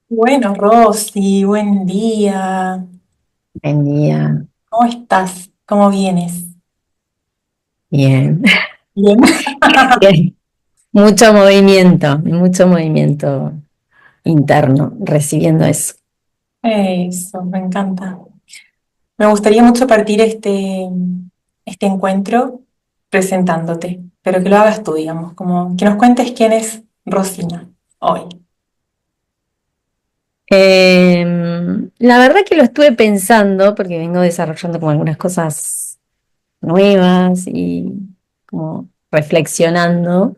Bueno, Rosy, buen día. Buen día. ¿Cómo estás? ¿Cómo vienes? Bien. Bien. Bien. Mucho movimiento interno, recibiendo eso. Eso, me encanta. Me gustaría mucho partir este encuentro presentándote, pero que lo hagas tú, digamos, como que nos cuentes quién es Rosina hoy. La verdad que lo estuve pensando porque vengo desarrollando como algunas cosas nuevas y como reflexionando.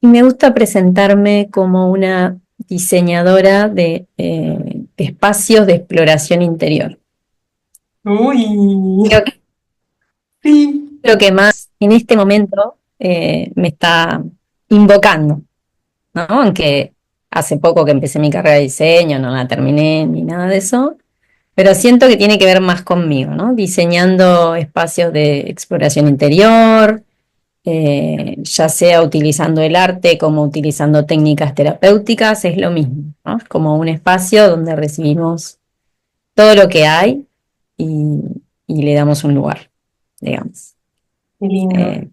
Y me gusta presentarme como una diseñadora de espacios de exploración interior. Uy, Creo que sí. lo que más en este momento me está invocando, ¿no? Aunque hace poco que empecé mi carrera de diseño, no la terminé ni nada de eso, pero siento que tiene que ver más conmigo, ¿no? Diseñando espacios de exploración interior, ya sea utilizando el arte como utilizando técnicas terapéuticas, es lo mismo, ¿no? Es como un espacio donde recibimos todo lo que hay y, y le damos un lugar, digamos. Qué lindo. Eh,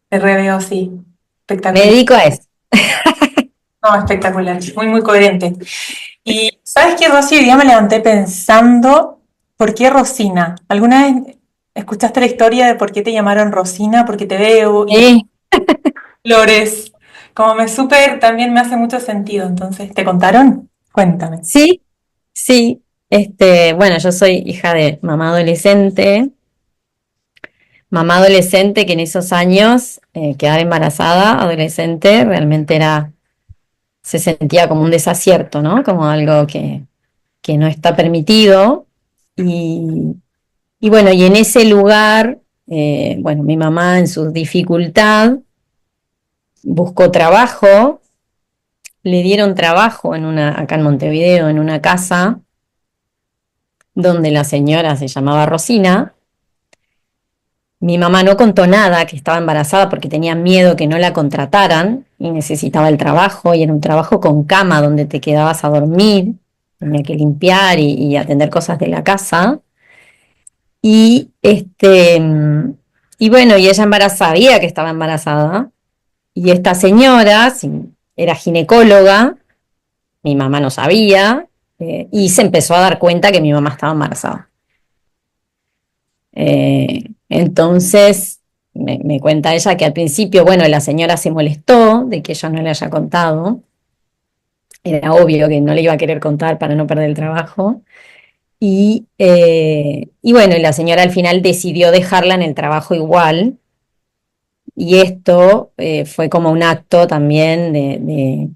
Te reveo así. Me Espectacular. dedico a eso. No, espectacular. Muy, muy coherente. Y ¿sabes qué, Rosy? Hoy día me levanté pensando, ¿por qué Rosina? ¿Alguna vez escuchaste la historia de por qué te llamaron Rosina? Porque te veo y Eh, flores. Como me súper, también me hace mucho sentido. Entonces, ¿te contaron? Cuéntame. sí, sí. Bueno, yo soy hija de mamá adolescente que en esos años, quedar embarazada, adolescente, realmente se sentía como un desacierto, ¿no? Como algo que no está permitido. Y, y bueno, y en ese lugar, bueno, mi mamá en su dificultad buscó trabajo, le dieron trabajo acá en Montevideo, en una casa donde la señora se llamaba Rosina. Mi mamá no contó nada que estaba embarazada porque tenía miedo que no la contrataran y necesitaba el trabajo y era un trabajo con cama donde te quedabas a dormir, tenía que limpiar y atender cosas de la casa. Y y bueno, y ella embarazada, sabía que estaba embarazada y esta señora era ginecóloga, mi mamá no sabía, y se empezó a dar cuenta que mi mamá estaba embarazada. Entonces, me cuenta ella que al principio, bueno, la señora se molestó de que ella no le haya contado. Era obvio que no le iba a querer contar para no perder el trabajo. Y bueno, y la señora al final decidió dejarla en el trabajo igual. Y esto fue como un acto también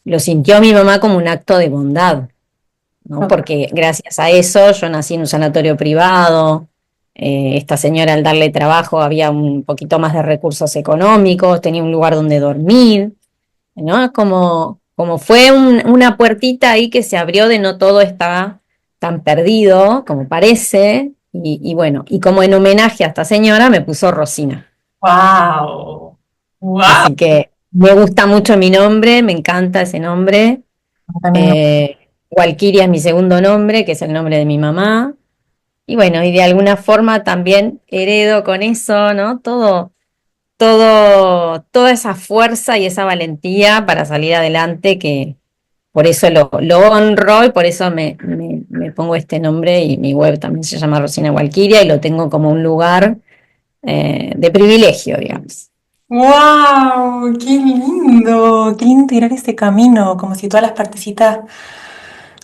lo sintió mi mamá como un acto de bondad, ¿no? Total. Porque gracias a eso yo nací en un sanatorio privado, esta señora al darle trabajo había un poquito más de recursos económicos, tenía un lugar donde dormir, ¿no? Es como fue una puertita ahí que se abrió de no todo está tan perdido como parece, y bueno, y como en homenaje a esta señora me puso Rosina. ¡Wow! ¡Wow! Así que me gusta mucho mi nombre, me encanta ese nombre. También Eh, Walkiria es mi segundo nombre, que es el nombre de mi mamá. Y bueno, y de alguna forma también heredo con eso, ¿no? Toda esa fuerza y esa valentía para salir adelante, que por eso lo honro y por eso me pongo este nombre y mi web también se llama Rosina Walkiria y lo tengo como un lugar de privilegio, digamos. ¡Wow! ¡Qué lindo! ¡Qué lindo tirar ese camino! Como si todas las partecitas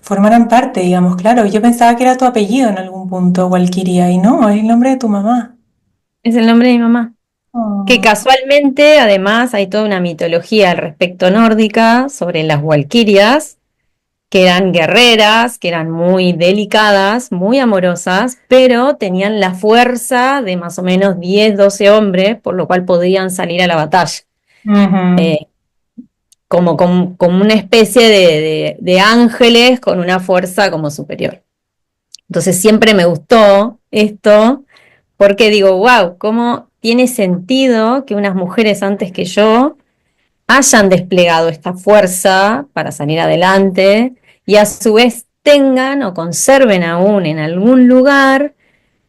formaran parte, digamos, claro. Yo pensaba que era tu apellido en algún punto, Walkiria, y no, es el nombre de tu mamá. Es el nombre de mi mamá. Que Oh. casualmente, además, hay toda una mitología al respecto nórdica sobre las walquirias, que eran guerreras, que eran muy delicadas, muy amorosas, pero tenían la fuerza de más o menos 10 12 hombres, por lo cual podían salir a la batalla. Ujú. Eh, como una especie de ángeles con una fuerza como superior. Entonces siempre me gustó esto, porque digo, wow, cómo tiene sentido que unas mujeres antes que yo hayan desplegado esta fuerza para salir adelante y a su vez tengan o conserven aún en algún lugar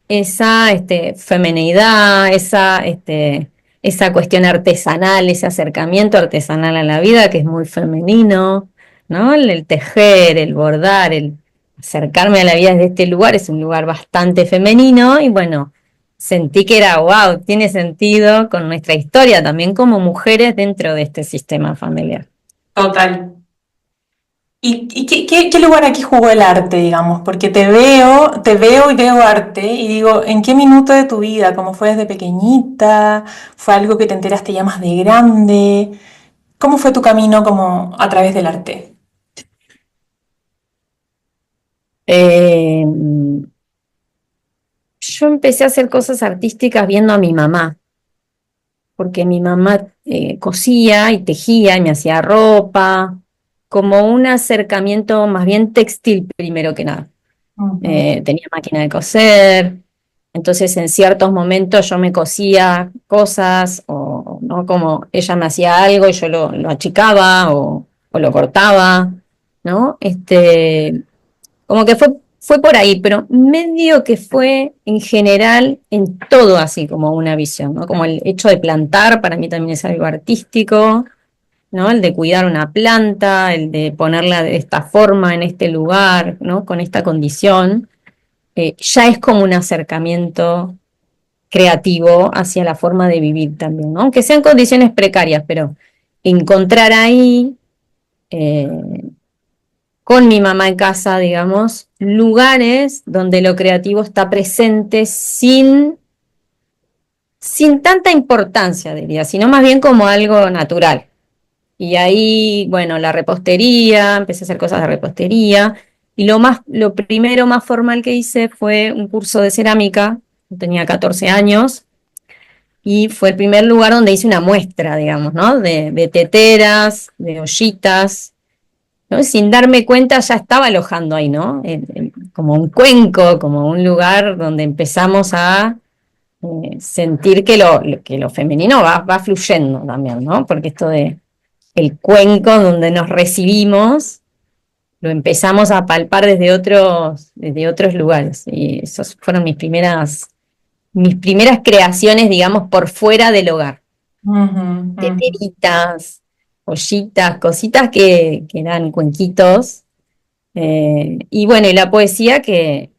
esa femineidad, esa cuestión artesanal, ese acercamiento artesanal a la vida que es muy femenino, ¿no? El tejer, el bordar, el acercarme a la vida desde este lugar es un lugar bastante femenino y bueno, sentí que era, wow, tiene sentido con nuestra historia también como mujeres dentro de este sistema familiar. Total. ¿Y qué lugar aquí jugó el arte, digamos? Porque te veo y veo arte y digo, ¿en qué minuto de tu vida? ¿Cómo fue desde pequeñita? ¿Fue algo que te enteraste ya más de grande? ¿Cómo fue tu camino como a través del arte? Eh, yo empecé a hacer cosas artísticas viendo a mi mamá, porque mi mamá cosía y tejía y me hacía ropa, como un acercamiento más bien textil primero que nada. Ujú, Tenía máquina de coser, entonces en ciertos momentos yo me cosía cosas, o ¿no? Como ella me hacía algo y yo lo achicaba o lo cortaba, ¿no? Como que fue por ahí, pero medio que fue en general en todo así como una visión, ¿no? Como el hecho de plantar para mí también es algo artístico, ¿no? El de cuidar una planta, el de ponerla de esta forma en este lugar, ¿no? Con esta condición, ya es como un acercamiento creativo hacia la forma de vivir también, ¿no? Aunque sean condiciones precarias, pero encontrar ahí eh, con mi mamá en casa, digamos, lugares donde lo creativo está presente sin tanta importancia, diría, sino más bien como algo natural. Y ahí, bueno, la repostería, empecé a hacer cosas de repostería. Y lo primero más formal que hice fue un curso de cerámica, tenía 14 años, y fue el primer lugar donde hice una muestra, digamos, ¿no? De teteras, de ollitas, ¿no? Sin darme cuenta ya estaba alojando ahí, ¿no? Como un cuenco, como un lugar donde empezamos a sentir que lo femenino va fluyendo también, ¿no? Porque esto de el cuenco donde nos recibimos, lo empezamos a palpar desde otros lugares. Y esas fueron mis primeras creaciones, digamos, por fuera del hogar. ujú, ujú. Teteritas, ollitas, cositas que eran cuenquitos. Y bueno, y la poesía que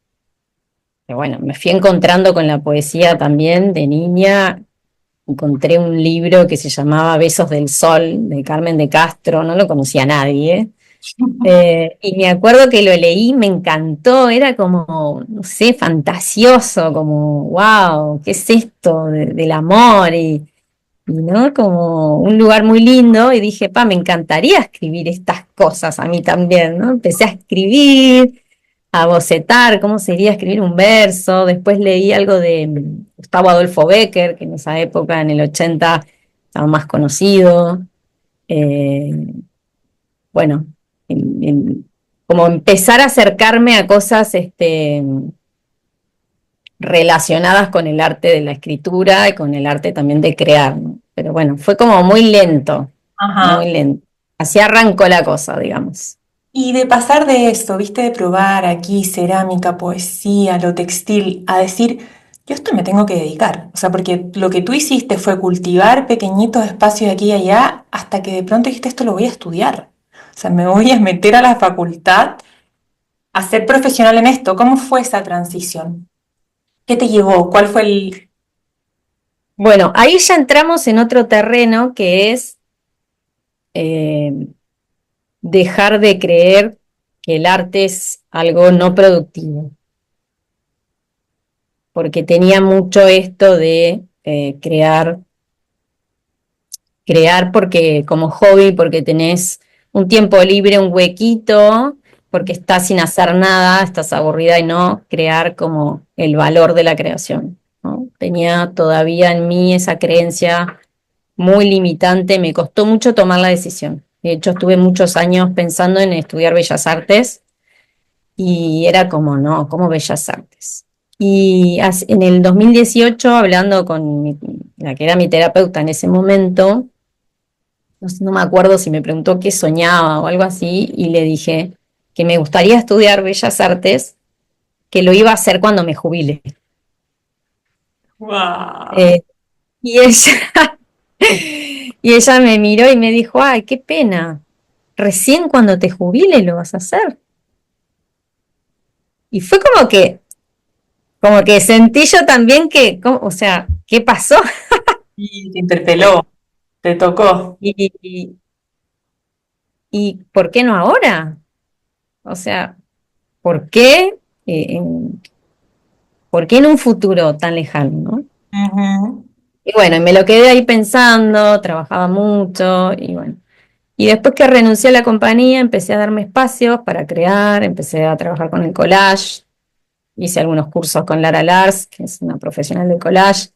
bueno, me fui encontrando con la poesía también de niña. Encontré un libro que se llamaba Besos del Sol, de Carmen de Castro, no lo conocía nadie. Y me acuerdo que lo leí, me encantó, era como, no sé, fantasioso, como, wow, ¿qué es esto del amor? ¿No? Como un lugar muy lindo y dije, pa, me encantaría escribir estas cosas a mí también, ¿no? Empecé a escribir, a bocetar, cómo sería escribir un verso, después leí algo de Gustavo Adolfo Bécquer, que en esa época, en el 80, estaba más conocido. Eh, bueno, como empezar a acercarme a cosas relacionadas con el arte de la escritura y con el arte también de crear, ¿no? Pero bueno, fue como muy lento, Ajá. muy lento. Así arrancó la cosa, digamos. Y de pasar de esto, viste, de probar aquí cerámica, poesía, lo textil, a decir, yo esto me tengo que dedicar. O sea, porque lo que tú hiciste fue cultivar pequeñitos espacios aquí y allá hasta que de pronto dijiste, esto lo voy a estudiar. O sea, me voy a meter a la facultad a ser profesional en esto. ¿Cómo fue esa transición? ¿Qué te llevó? ¿Cuál fue el...? Bueno, ahí ya entramos en otro terreno que es eh, dejar de creer que el arte es algo no productivo, porque tenía mucho esto de crear porque como hobby, porque tenés un tiempo libre, un huequito, porque estás sin hacer nada, estás aburrida y no crear como el valor de la creación, ¿no? Tenía todavía en mí esa creencia muy limitante, me costó mucho tomar la decisión. De hecho, estuve muchos años pensando en estudiar Bellas Artes y era como, no, ¿cómo Bellas Artes? Y en el 2018, hablando con la que era mi terapeuta en ese momento, no sé, no me acuerdo si me preguntó qué soñaba o algo así, y le dije, que me gustaría estudiar Bellas Artes, que lo iba a hacer cuando me jubile. Wow. Eh, y ella, y ella me miró y me dijo, ay, qué pena, recién cuando te jubile lo vas a hacer. Y fue como que sentí yo también que, o sea, ¿qué pasó? Y te interpeló, te tocó. Y, y ¿por qué no ahora? O sea, ¿por qué? Eh, en, ¿Por qué en un futuro tan lejano, no? Ujú. Y bueno, y me lo quedé ahí pensando, trabajaba mucho, y bueno. Y después que renuncié a la compañía, empecé a darme espacios para crear, empecé a trabajar con el collage, hice algunos cursos con Lara Lars, que es una profesional del collage.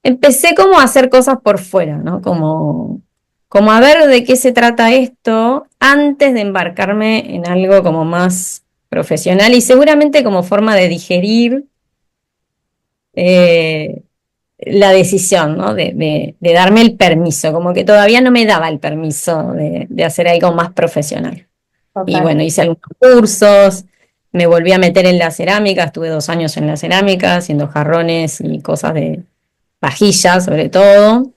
Empecé como a hacer cosas por fuera, ¿no? Como a ver de qué se trata esto antes de embarcarme en algo como más profesional y seguramente como forma de digerir eh, la decisión, ¿no? De darme el permiso, como que todavía no me daba el permiso de hacer algo más profesional. Y Total. bueno, hice algunos cursos, me volví a meter en la cerámica, estuve 2 años en la cerámica haciendo jarrones y cosas de vajillas sobre todo,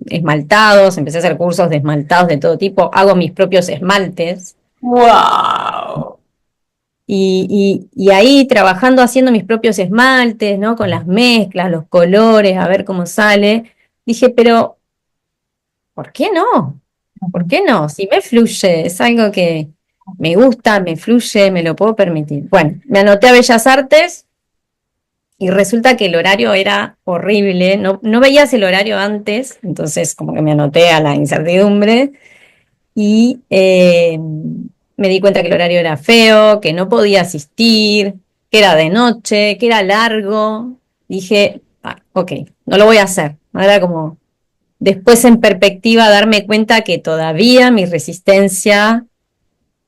esmaltados, empecé a hacer cursos de esmaltados de todo tipo, hago mis propios esmaltes. Wow. Y ahí trabajando, haciendo mis propios esmaltes, ¿no? Con las mezclas, los colores, a ver cómo sale. Dije, pero ¿por qué no? ¿Por qué no? Si me fluye, es algo que me gusta, me fluye, me lo puedo permitir. Bueno, me anoté a Bellas Artes y resulta que el horario era horrible. No, no veías el horario antes, entonces como que me anoté a la incertidumbre y me di cuenta que el horario era feo, que no podía asistir, que era de noche, que era largo. Dije, ah, ok, no lo voy a hacer. Era como después en perspectiva darme cuenta que todavía mi resistencia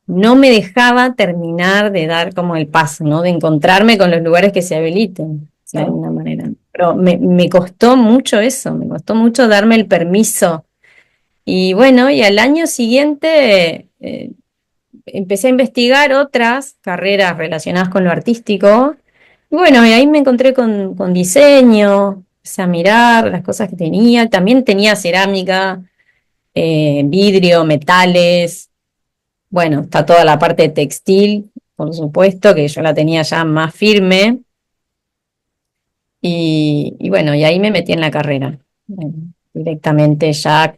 no me dejaba terminar de dar como el paso, ¿no? De encontrarme con los lugares que se habiliten, de Sí. alguna manera. Pero me costó mucho eso, me costó mucho darme el permiso. Y bueno, y al año siguiente empecé a investigar otras carreras relacionadas con lo artístico. Y bueno, y ahí me encontré con diseño, empecé a mirar las cosas que tenía. También tenía cerámica, vidrio, metales. Bueno, está toda la parte textil, por supuesto, que yo la tenía ya más firme. Y bueno, y ahí me metí en la carrera, directamente ya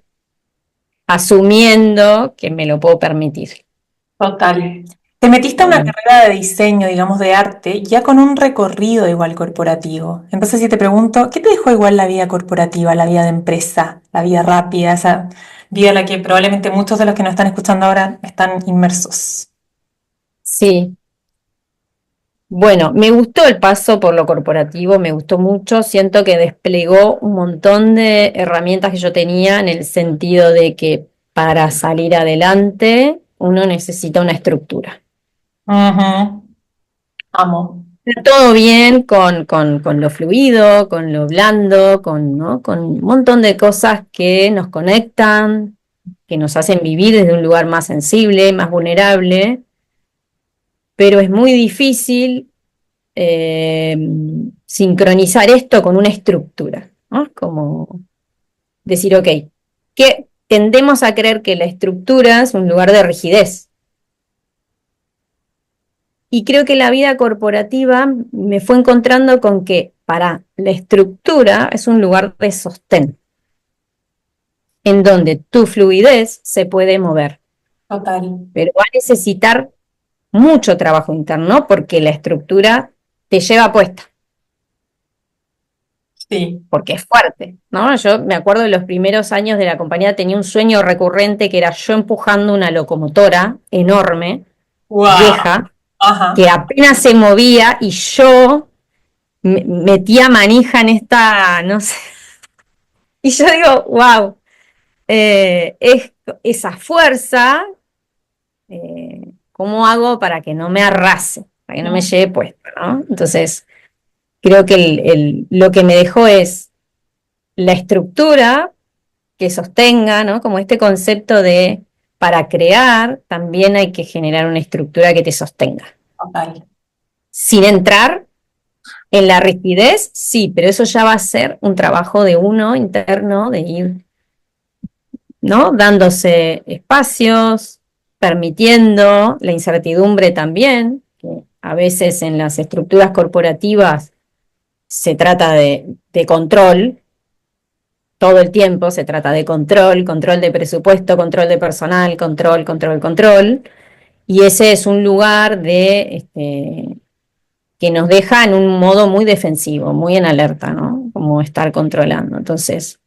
asumiendo que me lo puedo permitir. Total. Te metiste a una Eh, carrera de diseño, digamos, de arte, ya con un recorrido igual corporativo. Entonces, si te pregunto, ¿qué te dejó igual la vida corporativa, la vida de empresa, la vida rápida, esa vida en la que probablemente muchos de los que nos están escuchando ahora están inmersos? sí, bueno, me gustó el paso por lo corporativo, me gustó mucho, siento que desplegó un montón de herramientas que yo tenía en el sentido de que para salir adelante uno necesita una estructura. Ujú. Amo. Todo bien con lo fluido, con lo blando, ¿no? Con un montón de cosas que nos conectan, que nos hacen vivir desde un lugar más sensible, más vulnerable, pero es muy difícil eh, sincronizar esto con una estructura, ¿no? Como decir, ok, que tendemos a creer que la estructura es un lugar de rigidez. Y creo que la vida corporativa me fue encontrando con que para la estructura es un lugar de sostén, en donde tu fluidez se puede mover, Total. pero va a necesitar mucho trabajo interno porque la estructura te lleva puesta, Sí. porque es fuerte, ¿no? Yo me acuerdo de los primeros años de la compañía, tenía un sueño recurrente que era yo empujando una locomotora enorme, Wow. vieja, Ajá. que apenas se movía y yo metía manija en esta, no sé, y yo digo, wow, es esa fuerza, ¿cómo hago para que no me arrase, para que no me lleve puesto, ¿no? Entonces, creo que lo que me dejó es la estructura que sostenga, ¿no? Como este concepto de para crear también hay que generar una estructura que te sostenga. Total. Sin entrar en la rigidez, sí, pero eso ya va a ser un trabajo de uno interno, de ir, ¿no? Dándose espacios, permitiendo la incertidumbre también, que a veces en las estructuras corporativas se trata de control, todo el tiempo se trata de control, control de presupuesto, control de personal, control, control, control, y ese es un lugar que nos deja en un modo muy defensivo, muy en alerta, ¿no? Como estar controlando. Entonces,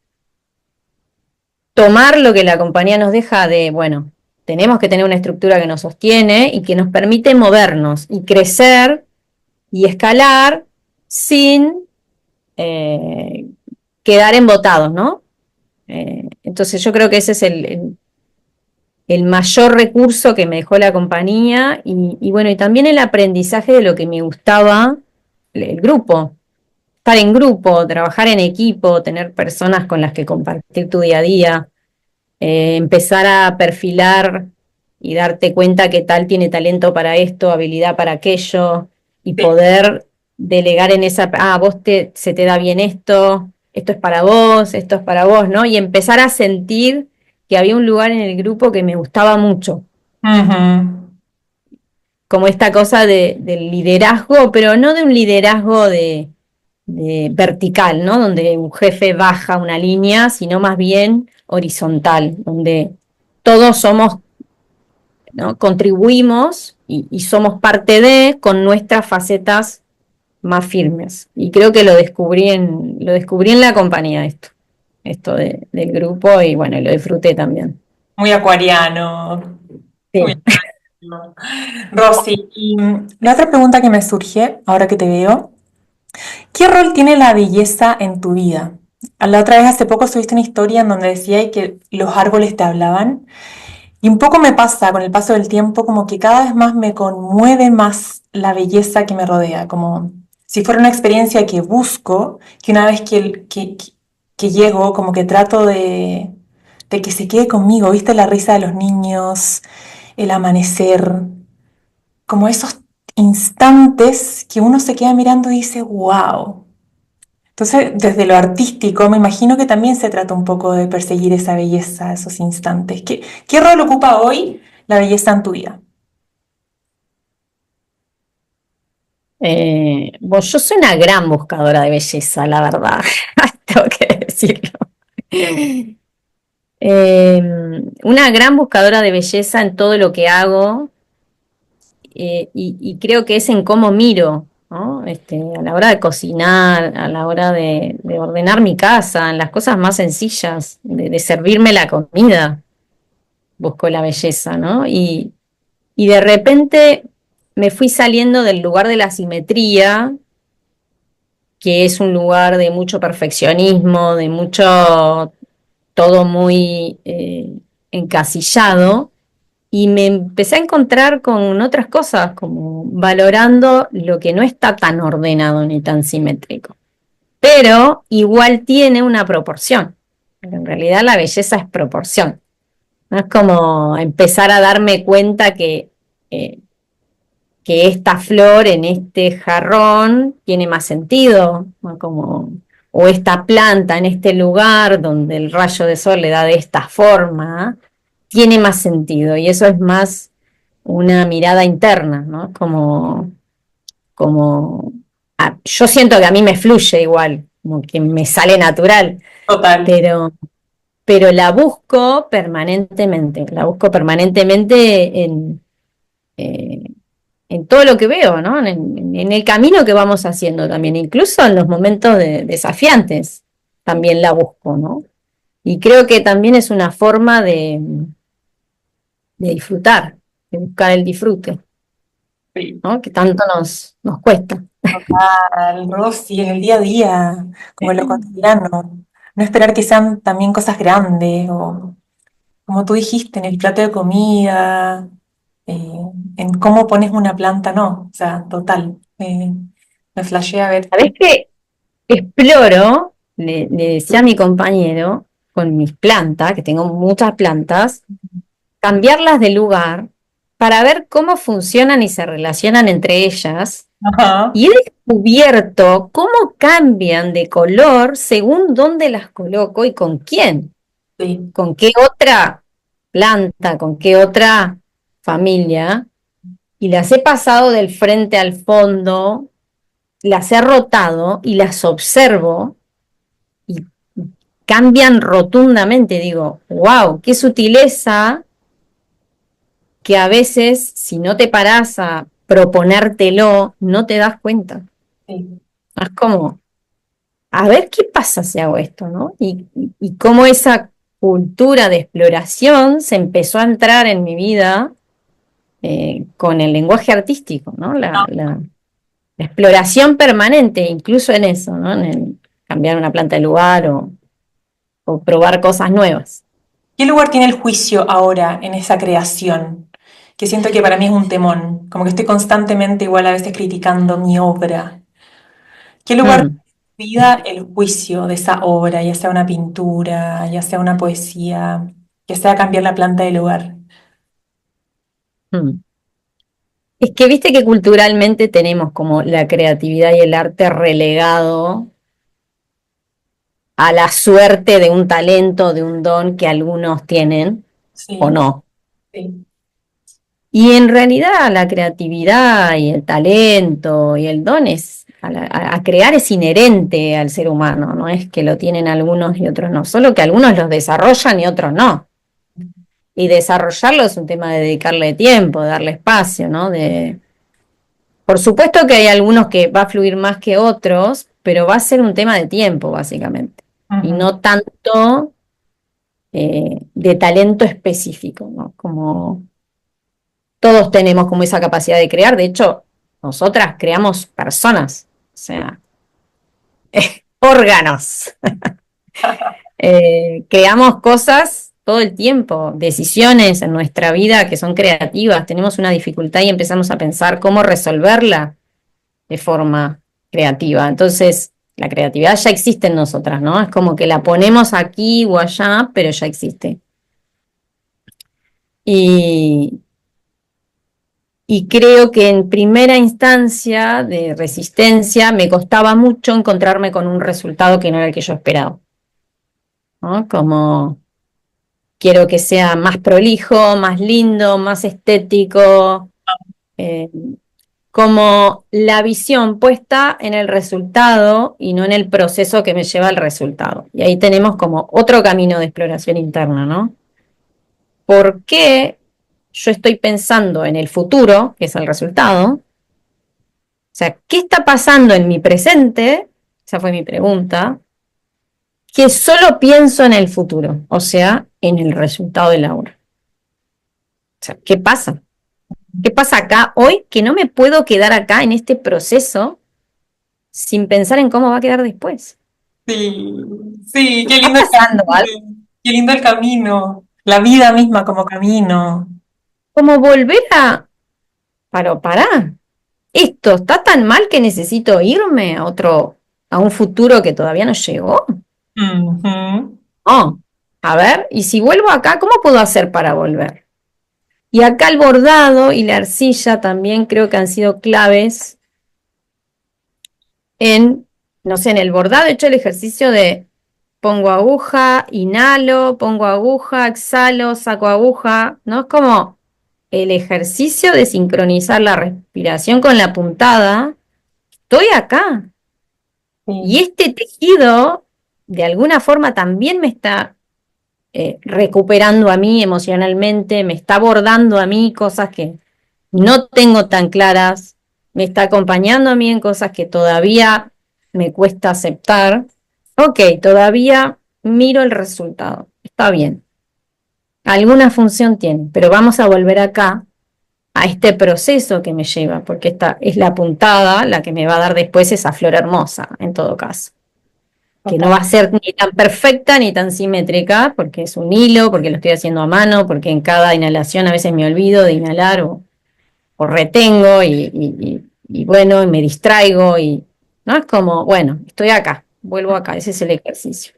tomar lo que la compañía nos deja de, bueno, tenemos que tener una estructura que nos sostiene y que nos permite movernos y crecer y escalar sin quedar embotados, ¿no? Entonces yo creo que ese es el mayor recurso que me dejó la compañía y bueno, y también el aprendizaje de lo que me gustaba el grupo, estar en grupo, trabajar en equipo, tener personas con las que compartir tu día a día, empezar a perfilar y darte cuenta que tal tiene talento para esto, habilidad para aquello, y Sí. poder delegar en esa, se te da bien esto es para vos, esto es para vos, ¿no? Y empezar a sentir que había un lugar en el grupo que me gustaba mucho, Ujú. como esta cosa del liderazgo, pero no de un liderazgo de vertical, ¿no? Donde un jefe baja una línea, sino más bien horizontal, donde todos somos, ¿no? Contribuimos y somos parte de con nuestras facetas más firmes. Y creo que lo descubrí en la compañía esto del grupo y bueno, lo disfruté también. Muy acuariano. Muy Sí. acuariano. Rosy, y la otra pregunta que me surge, ahora que te veo, ¿qué rol tiene la belleza en tu vida? A la otra vez, hace poco, subiste una historia en donde decía que los árboles te hablaban. Y un poco me pasa con el paso del tiempo, como que cada vez más me conmueve más la belleza que me rodea, como si fuera una experiencia que busco, que una vez que llego, como que trato de que se quede conmigo, ¿viste? La risa de los niños, el amanecer, como esos instantes que uno se queda mirando y dice, wow. Entonces, desde lo artístico, me imagino que también se trata un poco de perseguir esa belleza, esos instantes. ¿Qué rol ocupa hoy la belleza en tu vida? Bueno, yo soy una gran buscadora de belleza, la verdad, tengo que decirlo. Una gran buscadora de belleza en todo lo que hago y creo que es en cómo miro, ¿no? A la hora de cocinar, a la hora de ordenar mi casa, en las cosas más sencillas, de servirme la comida, busco la belleza, ¿no? Y de repente me fui saliendo del lugar de la simetría, que es un lugar de mucho perfeccionismo, de mucho, todo muy encasillado, y me empecé a encontrar con otras cosas, como valorando lo que no está tan ordenado ni tan simétrico, pero igual tiene una proporción. En realidad la belleza es proporción. No es como empezar a darme cuenta eh, que esta flor en este jarrón tiene más sentido, ¿no? Como, o esta planta en este lugar donde el rayo de sol le da de esta forma, tiene más sentido. Y eso es más una mirada interna, ¿no? Yo siento que a mí me fluye igual, como que me sale natural, Total, pero, pero la busco permanentemente eh, en todo lo que veo, ¿no? En el camino que vamos haciendo también, incluso en los momentos desafiantes, también la busco, ¿no? Y creo que también es una forma de disfrutar, de buscar el disfrute, sí. ¿no? Que tanto nos cuesta. Total, Rosy, en el día a día, como en lo cotidiano. No esperar que sean también cosas grandes, o como tú dijiste, en el plato de comida, eh, en cómo pones una planta, no. O sea, total. Me flashea ver. ¿Sabés qué? Exploro, le decía a mi compañero, con mis plantas, que tengo muchas plantas, cambiarlas de lugar para ver cómo funcionan y se relacionan entre ellas. Ajá, Y he descubierto cómo cambian de color según dónde las coloco y con quién, sí, con qué otra planta, con qué otra familia. Y las he pasado del frente al fondo, las he rotado y las observo y cambian rotundamente. Digo, wow, qué sutileza que a veces si no te parás a proponértelo, no te das cuenta. sí. Es como, a ver qué pasa si hago esto, ¿no? Y cómo esa cultura de exploración se empezó a entrar en mi vida con el lenguaje artístico, ¿no? La exploración permanente, incluso en eso, ¿no? En el cambiar una planta de lugar o probar cosas nuevas. ¿Qué lugar tiene el juicio ahora en esa creación? Que siento que para mí es un temón, como que estoy constantemente igual a veces criticando mi obra. ¿Qué lugar Mm, tiene en tu vida el juicio de esa obra, ya sea una pintura, ya sea una poesía, ya sea cambiar la planta de lugar? mm. Es que viste que culturalmente tenemos como la creatividad y el arte relegado a la suerte de un talento, de un don que algunos tienen o Sí, no. sí. Y en realidad la creatividad y el talento y el don es, a crear es inherente al ser humano, no es que lo tienen algunos y otros no, solo que algunos los desarrollan y otros no. Y desarrollarlo es un tema de dedicarle tiempo, de darle espacio, ¿no? Por supuesto que hay algunos que va a fluir más que otros, pero va a ser un tema de tiempo, básicamente. Y Ujú, no tanto de talento específico, ¿no? Como todos tenemos como esa capacidad de crear. De hecho, nosotras creamos personas, o sea, órganos. Creamos cosas todo el tiempo, decisiones en nuestra vida que son creativas. Tenemos una dificultad y empezamos a pensar cómo resolverla de forma creativa. Entonces, la creatividad ya existe en nosotras, ¿no? Es como que la ponemos aquí o allá, pero ya existe. Y, y creo que en primera instancia de resistencia me costaba mucho encontrarme con un resultado que no era el que yo esperaba, ¿no? Como quiero que sea más prolijo, más lindo, más estético, eh, como la visión puesta en el resultado y no en el proceso que me lleva al resultado. Y ahí tenemos como otro camino de exploración interna, ¿no? ¿Por qué yo estoy pensando en el futuro, que es el resultado? O sea, ¿qué está pasando en mi presente? Esa fue mi pregunta. Que solo pienso en el futuro, o sea, en el resultado de la obra. O sea, ¿qué pasa? ¿Qué pasa acá hoy que no me puedo quedar acá en este proceso sin pensar en cómo va a quedar después? sí, sí, qué ¿Está lindo el pasando algo? camino, qué lindo el camino, la vida misma como camino. Como volver a, pará, esto está tan mal que necesito irme a otro, a un futuro que todavía no llegó. Ujú. Oh, a ver, y si vuelvo acá, ¿cómo puedo hacer para volver? Y acá el bordado y la arcilla también creo que han sido claves en, no sé, en el bordado he hecho el ejercicio de pongo aguja, inhalo, pongo aguja, exhalo, saco aguja, ¿no? Es como el ejercicio de sincronizar la respiración con la puntada. Estoy acá. Y Sí, este tejido, de alguna forma, también me está recuperando a mí emocionalmente, me está abordando a mí cosas que no tengo tan claras, me está acompañando a mí en cosas que todavía me cuesta aceptar. Ok, todavía miro el resultado, está bien, alguna función tiene, pero vamos a volver acá a este proceso que me lleva, porque esta es la puntada la que me va a dar después esa flor hermosa, en todo caso, que no va a total. ser ni tan perfecta ni tan simétrica, porque es un hilo, porque lo estoy haciendo a mano, porque en cada inhalación a veces me olvido de inhalar o retengo y bueno, me distraigo y no es como, bueno, estoy acá, vuelvo acá, ese es el ejercicio.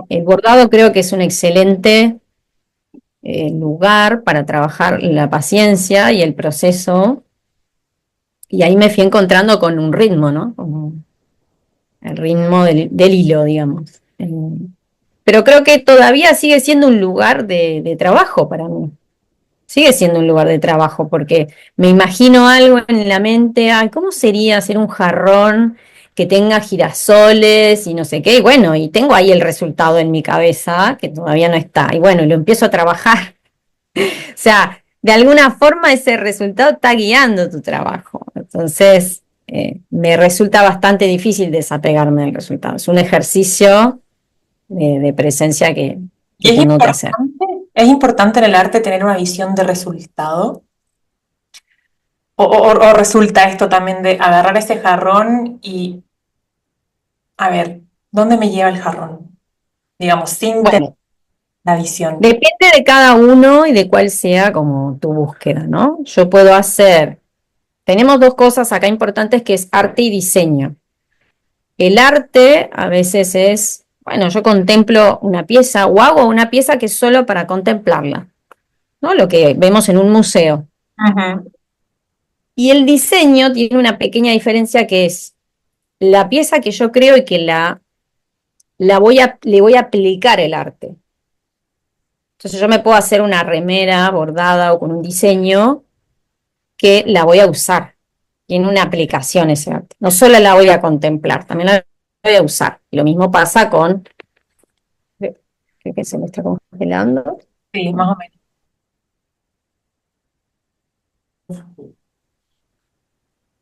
El bordado creo que es un excelente lugar para trabajar la paciencia y el proceso, y ahí me fui encontrando con un ritmo, ¿no? Como el ritmo del hilo, digamos. Pero creo que todavía sigue siendo un lugar de trabajo para mí. Sigue siendo un lugar de trabajo porque me imagino algo en la mente, ay, ¿cómo sería hacer un jarrón que tenga girasoles y no sé qué? Y bueno, y tengo ahí el resultado en mi cabeza que todavía no está. Y bueno, lo empiezo a trabajar. O sea, de alguna forma ese resultado está guiando tu trabajo. Entonces, me resulta bastante difícil desapegarme del resultado. Es un ejercicio de presencia Y que tengo que hacer. es importante en el arte tener una visión de resultado. O resulta esto también de agarrar ese jarrón y, a ver, ¿dónde me lleva el jarrón? Digamos, sin tener Bueno, la visión. depende de cada uno y de cuál sea como tu búsqueda, ¿no? Yo puedo hacer, tenemos dos cosas acá importantes que es arte y diseño. El arte a veces es, bueno, yo contemplo una pieza o hago una pieza que es solo para contemplarla, ¿no? Lo que vemos en un museo. Ujú. Y el diseño tiene una pequeña diferencia que es la pieza que yo creo y que le voy a aplicar el arte. Entonces yo me puedo hacer una remera bordada o con un diseño que la voy a usar. Tiene una aplicación ese arte. No solo la voy a contemplar, también la voy a usar. Y lo mismo pasa con... Creo que se me está congelando. Sí, más o menos.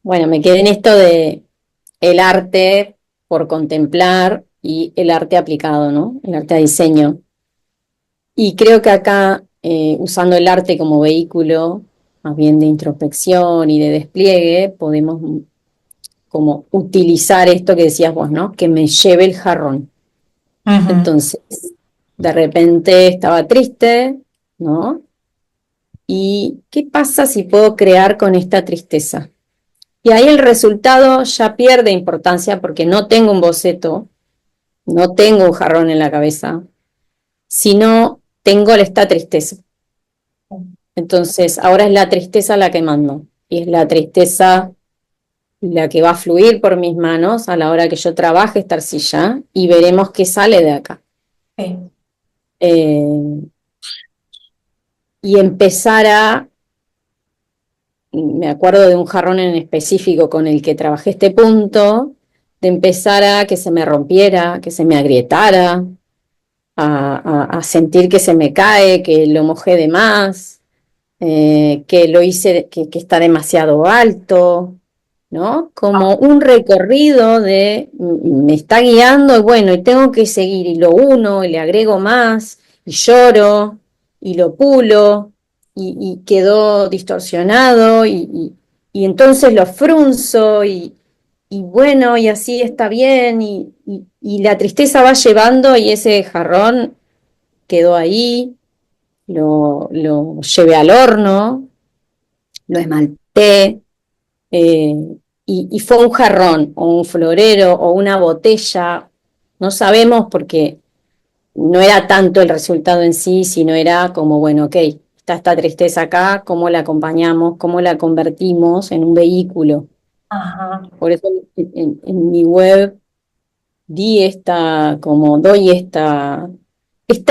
Bueno, me quedé en esto de el arte por contemplar y el arte aplicado, ¿no? El arte a diseño. Y creo que acá, usando el arte como vehículo, más bien de introspección y de despliegue, podemos como utilizar esto que decías vos, ¿no? Que me lleve el jarrón. Ujú. Entonces, de repente estaba triste, ¿no? ¿Y qué pasa si puedo crear con esta tristeza? Y ahí el resultado ya pierde importancia porque no tengo un boceto, no tengo un jarrón en la cabeza, sino tengo esta tristeza. Entonces, ahora es la tristeza la que mando. Y es la tristeza la que va a fluir por mis manos a la hora que yo trabaje esta arcilla y veremos qué sale de acá. Sí. Eh, y empezar a, me acuerdo de un jarrón en específico con el que trabajé este punto, de empezar a que se me rompiera, que se me agrietara, a sentir que se me cae, que lo mojé de más, que lo hice, que está demasiado alto, ¿no? Como un recorrido de me está guiando y bueno, y tengo que seguir y lo uno y le agrego más y lloro y lo pulo y quedó distorsionado y entonces lo frunzo y bueno, y así está bien y la tristeza va llevando y ese jarrón quedó ahí, lo llevé al horno, lo esmalté, eh, y fue un jarrón o un florero o una botella, no sabemos porque no era tanto el resultado en sí, sino era como, bueno, ok, está esta tristeza acá, ¿cómo la acompañamos? ¿Cómo la convertimos en un vehículo? Ajá. Por eso en mi web doy esta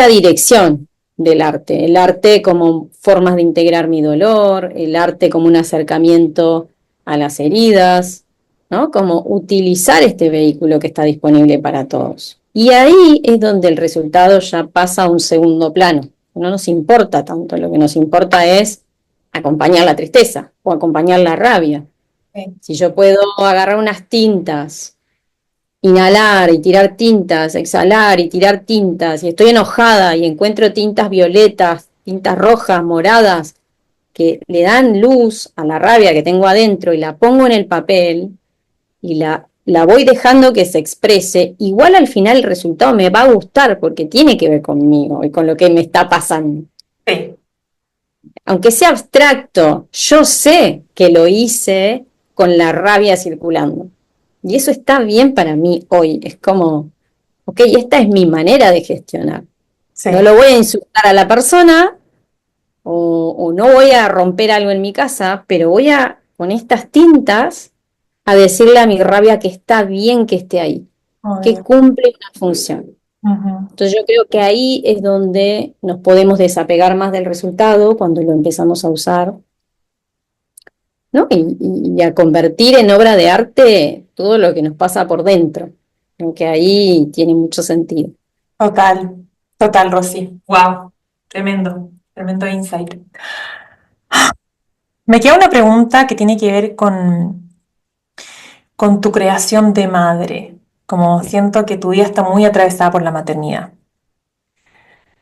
dirección del arte, el arte como formas de integrar mi dolor, el arte como un acercamiento a las heridas, ¿no? Como utilizar este vehículo que está disponible para todos. Y ahí es donde el resultado ya pasa a un segundo plano. No nos importa tanto, lo que nos importa es acompañar la tristeza o acompañar la rabia. Sí. Si yo puedo agarrar unas tintas, inhalar y tirar tintas, exhalar y tirar tintas, y estoy enojada y encuentro tintas violetas, tintas rojas, moradas, que le dan luz a la rabia que tengo adentro y la pongo en el papel y la voy dejando que se exprese, igual al final el resultado me va a gustar porque tiene que ver conmigo y con lo que me está pasando. Sí. Aunque sea abstracto, yo sé que lo hice con la rabia circulando. Y eso está bien para mí hoy. Es como, ok, esta es mi manera de gestionar. No Sí. lo voy a insultar a la persona, o no voy a romper algo en mi casa, pero voy a, con estas tintas, a decirle a mi rabia que está bien que esté ahí, que obvio. cumple una función. Ujú. Entonces yo creo que ahí es donde nos podemos desapegar más del resultado cuando lo empezamos a usar, ¿no? Y a convertir en obra de arte todo lo que nos pasa por dentro. Creo que ahí tiene mucho sentido. Total, total, Rosy. Wow, tremendo, tremendo insight. Me queda una pregunta que tiene que ver con tu creación de madre. Como siento que tu vida está muy atravesada por la maternidad.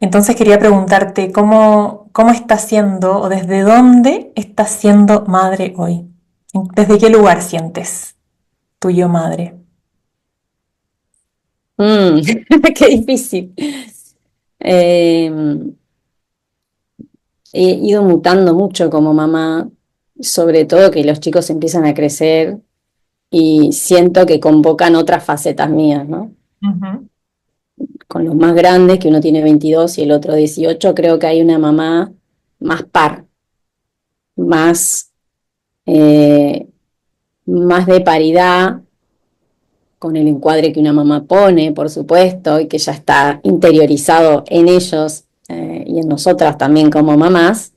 Entonces quería preguntarte cómo estás siendo o desde dónde estás siendo madre hoy. ¿Desde qué lugar sientes tu yo madre? Mm, qué difícil. Eh, He ido mutando mucho como mamá, sobre todo que los chicos empiezan a crecer y siento que convocan otras facetas mías, ¿no? Ujú. Con los más grandes, que uno tiene 22 y el otro 18, creo que hay una mamá más par, más, eh, más de paridad, con el encuadre que una mamá pone, por supuesto, y que ya está interiorizado en ellos y en nosotras también como mamás,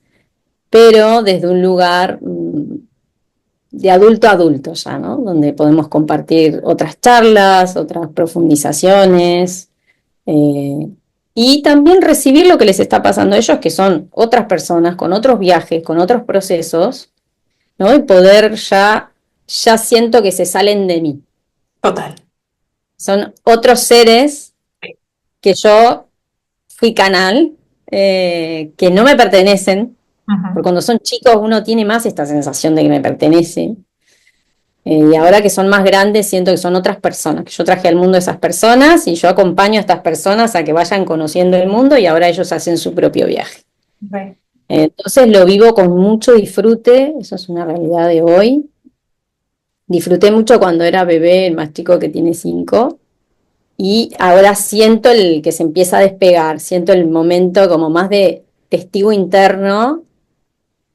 pero desde un lugar de adulto a adulto ya, ¿no? Donde podemos compartir otras charlas, otras profundizaciones, eh, y también recibir lo que les está pasando a ellos, que son otras personas con otros viajes, con otros procesos, ¿no? Y poder ya siento que se salen de mí. Total. Son otros seres que yo fui canal, que no me pertenecen, porque Ujú. cuando son chicos uno tiene más esta sensación de que me pertenece. Y ahora que son más grandes, siento que son otras personas, que yo traje al mundo a esas personas y yo acompaño a estas personas a que vayan conociendo el mundo y ahora ellos hacen su propio viaje. Re. Entonces lo vivo con mucho disfrute, eso es una realidad de hoy. Disfruté mucho cuando era bebé, el más chico que tiene 5, y ahora siento el que se empieza a despegar, siento el momento como más de testigo interno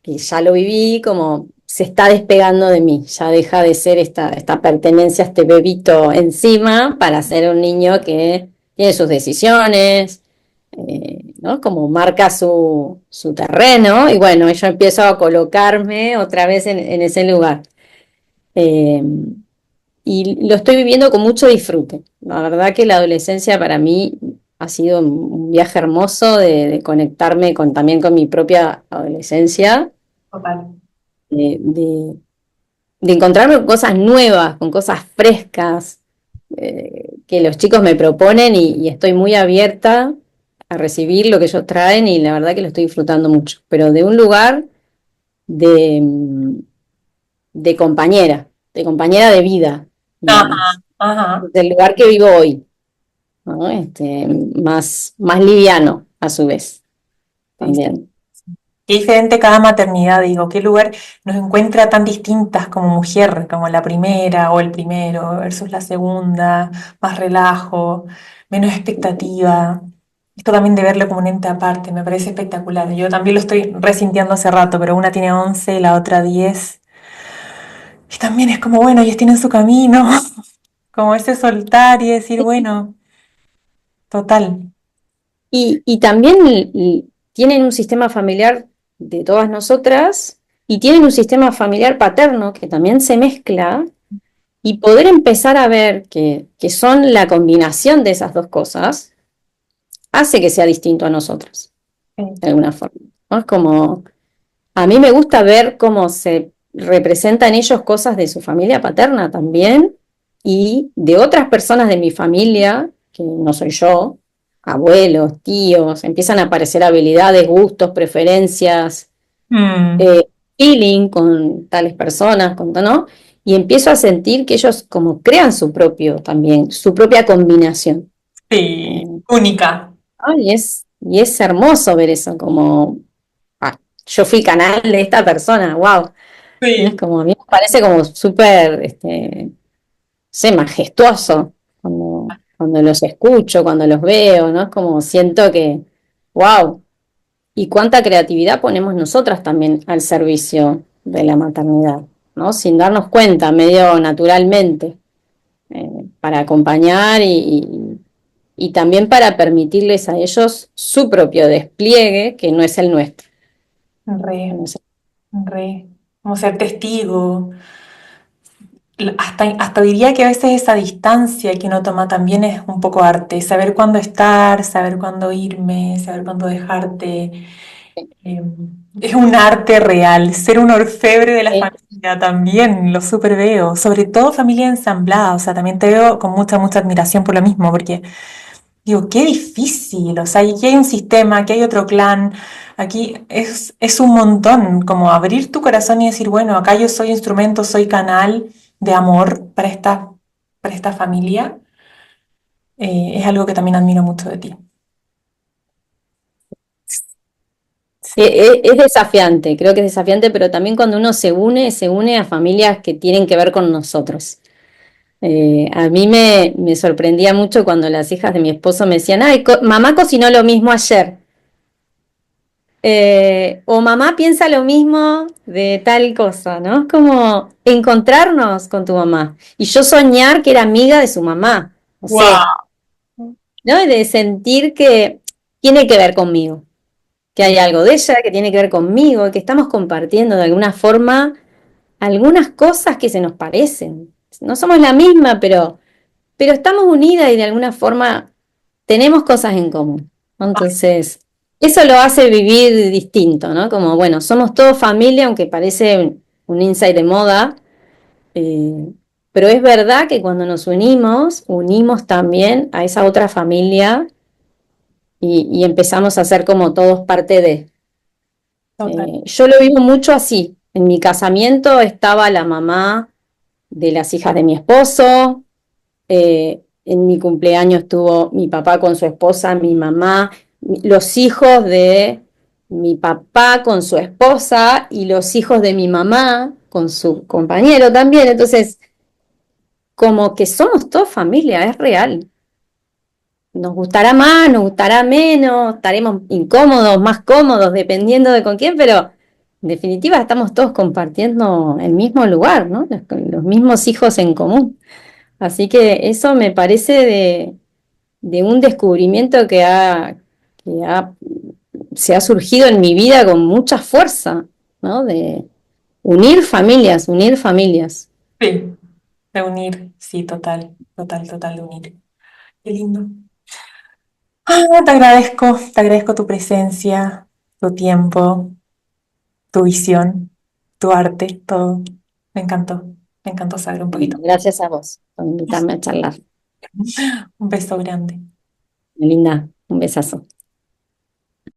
que ya lo viví, como se está despegando de mí, ya deja de ser esta pertenencia a este bebito encima para ser un niño que tiene sus decisiones, ¿no? Como marca su terreno, y bueno, yo empiezo a colocarme otra vez en ese lugar. Eh, y lo estoy viviendo con mucho disfrute. La verdad que la adolescencia para mí ha sido un viaje hermoso de conectarme también con mi propia adolescencia, Total. de, de- de encontrarme con cosas nuevas, con cosas frescas, que los chicos me proponen y estoy muy abierta a recibir lo que ellos traen y la verdad que lo estoy disfrutando mucho, pero de un lugar de, de compañera de vida, Ajá, digamos, ajá. del lugar que vivo hoy, ¿no? Más liviano a su vez Sí, sí. también. Qué diferente cada maternidad, digo, qué lugar nos encuentra tan distintas como mujer, como la primera o el primero versus la segunda, más relajo, menos expectativa. Esto también de verlo como un ente aparte, me parece espectacular. Yo también lo estoy resintiendo hace rato, pero una tiene 11 y la otra 10. Y también es como, bueno, ellos tienen su camino, como ese soltar y decir, bueno, total. Y también tienen un sistema familiar de todas nosotras y tienen un sistema familiar paterno que también se mezcla y poder empezar a ver que son la combinación de esas dos cosas hace que sea distinto a nosotros, Sí. de alguna forma, ¿no? Es como, a mí me gusta ver cómo se representan ellos cosas de su familia paterna también y de otras personas de mi familia, que no soy yo, abuelos, tíos, empiezan a aparecer habilidades, gustos, preferencias, Mm, eh, feeling con tales personas, ¿no? Y empiezo a sentir que ellos como crean su propio también, su propia combinación. sí, Eh, única. y es hermoso ver eso, como ah, yo fui canal de esta persona, wow. Es Sí. como, a mí me parece como súper, no sé, majestuoso cuando los escucho, cuando los veo, ¿no? Es como siento que, wow. y cuánta creatividad ponemos nosotras también al servicio de la maternidad, ¿no? Sin darnos cuenta, medio naturalmente, para acompañar y también para permitirles a ellos su propio despliegue, que no es el nuestro. Que Re, no es re. Como ser testigo. Hasta diría que a veces esa distancia que uno toma también es un poco arte. Saber cuándo estar, saber cuándo irme, saber cuándo dejarte. Eh, es un arte real. Ser un orfebre de la el- familia también lo súper veo. Sobre todo familia ensamblada. O sea, también te veo con mucha, mucha admiración por lo mismo, porque digo, qué difícil, o sea, aquí hay un sistema, aquí hay otro clan, aquí es un montón, como abrir tu corazón y decir, bueno, acá yo soy instrumento, soy canal de amor para esta familia, es algo que también admiro mucho de ti. Sí, es desafiante, creo que es desafiante, pero también cuando uno se une a familias que tienen que ver con nosotros. A mí me sorprendía mucho cuando las hijas de mi esposo me decían, ay, mamá cocinó lo mismo ayer. O mamá piensa lo mismo de tal cosa, ¿no? Es como encontrarnos con tu mamá. Y yo soñar que era amiga de su mamá. O sea, wow, ¿no? Y de sentir que tiene que ver conmigo, que hay algo de ella que tiene que ver conmigo, que estamos compartiendo de alguna forma algunas cosas que se nos parecen. No somos la misma, pero estamos unidas y de alguna forma tenemos cosas en común. Entonces, eso lo hace vivir distinto, ¿no? Como, bueno, somos todos familia, aunque parece un insight de moda, eh, pero es verdad que cuando nos unimos, unimos también a esa otra familia y empezamos a ser como todos parte de. total. Yo lo vivo mucho así. En mi casamiento estaba la mamá de las hijas de mi esposo. En mi cumpleaños estuvo mi papá con su esposa, mi mamá, los hijos de mi papá con su esposa y los hijos de mi mamá con su compañero también. Entonces, como que somos toda familia, es real. Nos gustará más, nos gustará menos, estaremos incómodos, más cómodos, dependiendo de con quién, pero en definitiva estamos todos compartiendo el mismo lugar, ¿no? Los mismos hijos en común. Así que eso me parece de un descubrimiento que se ha surgido en mi vida con mucha fuerza, ¿no? De unir familias, unir familias. Sí, de unir, sí, total, total, total, de unir. Qué lindo. Te agradezco tu presencia, tu tiempo, tu visión, tu arte, todo. Me encantó saber un poquito. Gracias a vos por invitarme a charlar. Un beso grande. Linda, un besazo.